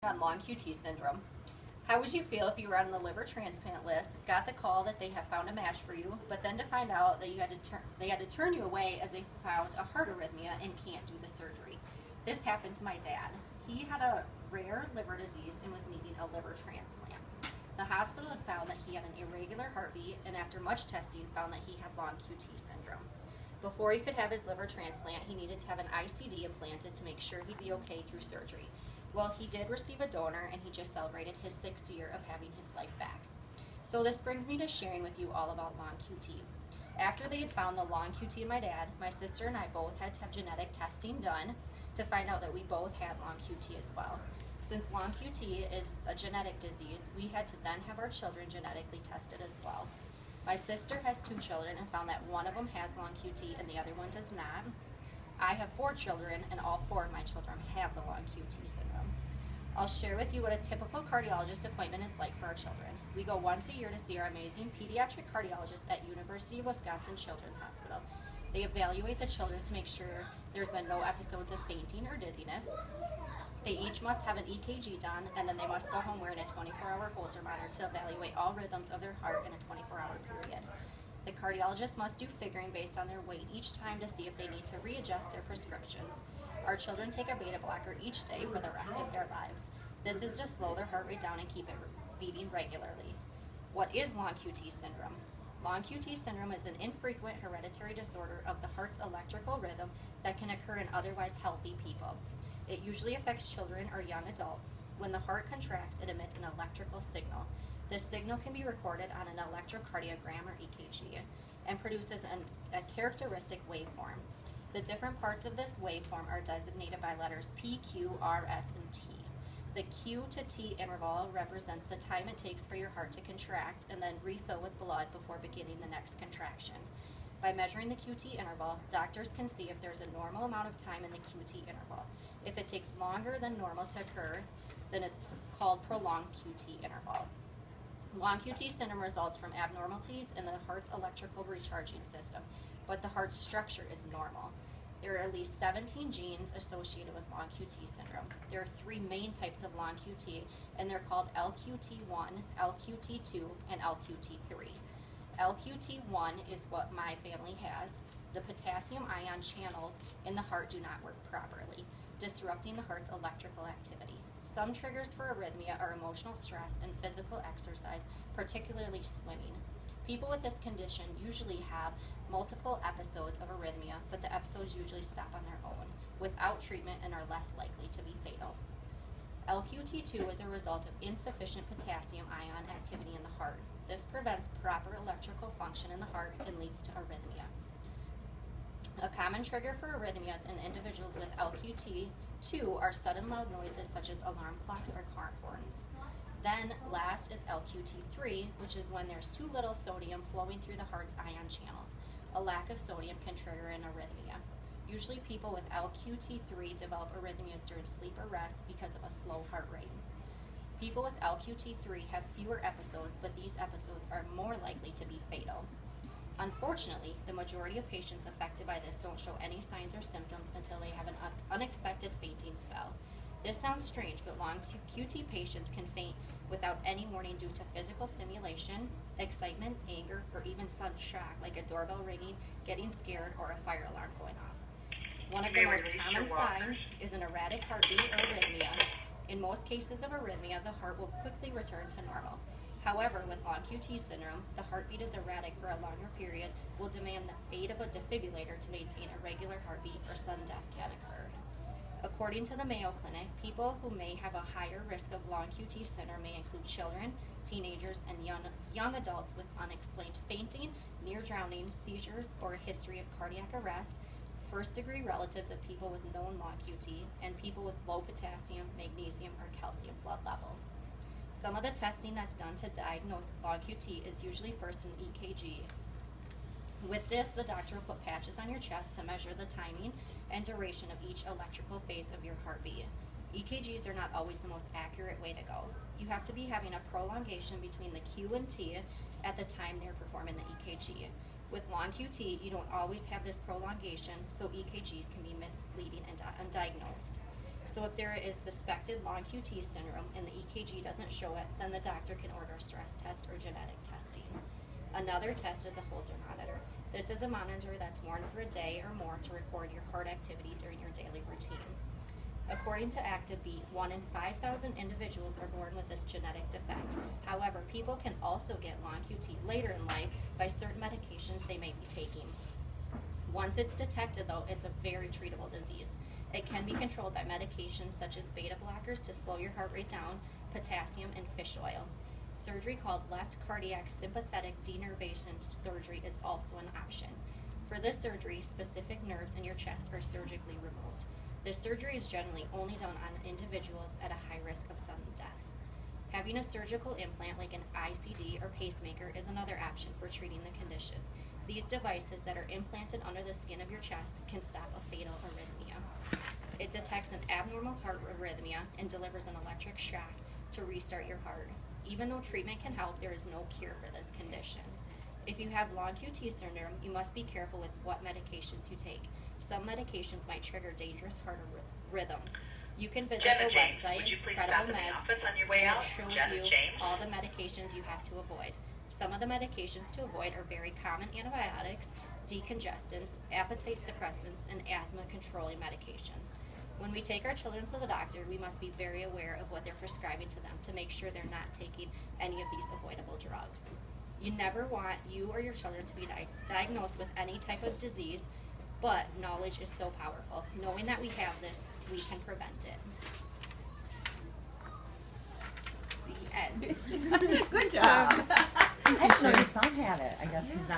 On long QT syndrome. How would you feel if you were on the liver transplant list, got the call that they have found a match for you, but then to find out that they had to turn you away as they found a heart arrhythmia and can't do the surgery? This happened to my dad. He had a rare liver disease and was needing a liver transplant. The hospital had found that he had an irregular heartbeat, and after much testing found that he had long QT syndrome. Before he could have his liver transplant, he needed to have an ICD implanted to make sure he'd be okay through surgery. Well, he did receive a donor, and he just celebrated his 6th year of having his life back. So this brings me to sharing with you all about long QT. After they had found the long QT in my dad, my sister and I both had to have genetic testing done to find out that we both had long QT as well. Since long QT is a genetic disease, we had to then have our children genetically tested as well. My sister has 2 children and found that one of them has long QT and the other one does not. I have 4 children, and all 4 of my children have the long QT syndrome. I'll share with you what a typical cardiologist appointment is like for our children. We go once a year to see our amazing pediatric cardiologist at University of Wisconsin Children's Hospital. They evaluate the children to make sure there's been no episodes of fainting or dizziness. They each must have an EKG done, and then they must go home wearing a 24-hour Holter monitor to evaluate all rhythms of their heart in a 24-hour period. The cardiologist must do figuring based on their weight each time to see if they need to readjust their prescriptions. Our children take a beta blocker each day for the rest of their lives. This is to slow their heart rate down and keep it beating regularly. What is long QT syndrome? Long QT syndrome is an infrequent hereditary disorder of the heart's electrical rhythm that can occur in otherwise healthy people. It usually affects children or young adults. When the heart contracts, it emits an electrical signal. This signal can be recorded on an electrocardiogram or EKG and produces a characteristic waveform. The different parts of this waveform are designated by letters P, Q, R, S, and T. The Q to T interval represents the time it takes for your heart to contract and then refill with blood before beginning the next contraction. By measuring the QT interval, doctors can see if there's a normal amount of time in the QT interval. If it takes longer than normal to occur, then it's called prolonged QT interval. Long QT syndrome results from abnormalities in the heart's electrical recharging system, but the heart's structure is normal. There are at least 17 genes associated with long QT syndrome. There are 3 main types of long QT, and they're called LQT1, LQT2, and LQT3. LQT1 is what my family has. The potassium ion channels in the heart do not work properly, disrupting the heart's electrical activity. Some triggers for arrhythmia are emotional stress and physical exercise, particularly swimming. People with this condition usually have multiple episodes of arrhythmia, but the episodes usually stop on their own, without treatment, and are less likely to be fatal. LQT2 is a result of insufficient potassium ion activity in the heart. This prevents proper electrical function in the heart and leads to arrhythmia. A common trigger for arrhythmias in individuals with LQT2 are sudden loud noises such as alarm clocks or car horns. Then last is LQT3, which is when there's too little sodium flowing through the heart's ion channels. A lack of sodium can trigger an arrhythmia. Usually people with LQT3 develop arrhythmias during sleep or rest because of a slow heart rate. People with LQT3 have fewer episodes, but these episodes are more likely to be fatal. Unfortunately, the majority of patients affected by this don't show any signs or symptoms until they have an unexpected fainting spell. This sounds strange, but long QT patients can faint without any warning due to physical stimulation, excitement, anger, or even sudden shock like a doorbell ringing, getting scared, or a fire alarm going off. One of the most common signs is an erratic heartbeat or arrhythmia. In most cases of arrhythmia, the heart will quickly return to normal. However, with long QT syndrome, the heartbeat is erratic for a longer period, will demand the aid of a defibrillator to maintain a regular heartbeat, or sudden death can occur. According to the Mayo Clinic, people who may have a higher risk of long QT syndrome may include children, teenagers, and young adults with unexplained fainting, near drowning, seizures, or a history of cardiac arrest, first-degree relatives of people with known long QT, and people with low potassium, magnesium, or calcium blood levels. Some of the testing that's done to diagnose long QT is usually first an EKG. With this, the doctor will put patches on your chest to measure the timing and duration of each electrical phase of your heartbeat. EKGs are not always the most accurate way to go. You have to be having a prolongation between the Q and T at the time they're performing the EKG. With long QT, you don't always have this prolongation, so EKGs can be misleading and undiagnosed. So if there is suspected long QT syndrome and the EKG doesn't show it, then the doctor can order a stress test or genetic testing. Another test is a Holter monitor. This is a monitor that's worn for a day or more to record your heart activity during your daily routine. According to ActiveBeat, 1 in 5,000 individuals are born with this genetic defect. However, people can also get long QT later in life by certain medications they may be taking. Once it's detected, though, it's a very treatable disease. It can be controlled by medications such as beta blockers to slow your heart rate down, potassium, and fish oil. Surgery called left cardiac sympathetic denervation surgery is also an option. For this surgery, specific nerves in your chest are surgically removed. This surgery is generally only done on individuals at a high risk of sudden death. Having a surgical implant like an ICD or pacemaker is another option for treating the condition. These devices that are implanted under the skin of your chest can stop a fatal arrhythmia. It detects an abnormal heart arrhythmia and delivers an electric shock to restart your heart. Even though treatment can help, there is no cure for this condition. If you have long QT syndrome, you must be careful with what medications you take. Some medications might trigger dangerous heart rhythms. You can visit the website, Credible Meds, and it shows you all the medications you have to avoid. Some of the medications to avoid are very common antibiotics, decongestants, appetite suppressants, and asthma controlling medications. When we take our children to the doctor, we must be very aware of what they're prescribing to them to make sure they're not taking any of these avoidable drugs. You never want you or your children to be diagnosed with any type of disease, but knowledge is so powerful. Knowing that we have this, we can prevent it. The end. Good job. I didn't know your son had it. I guess he's not.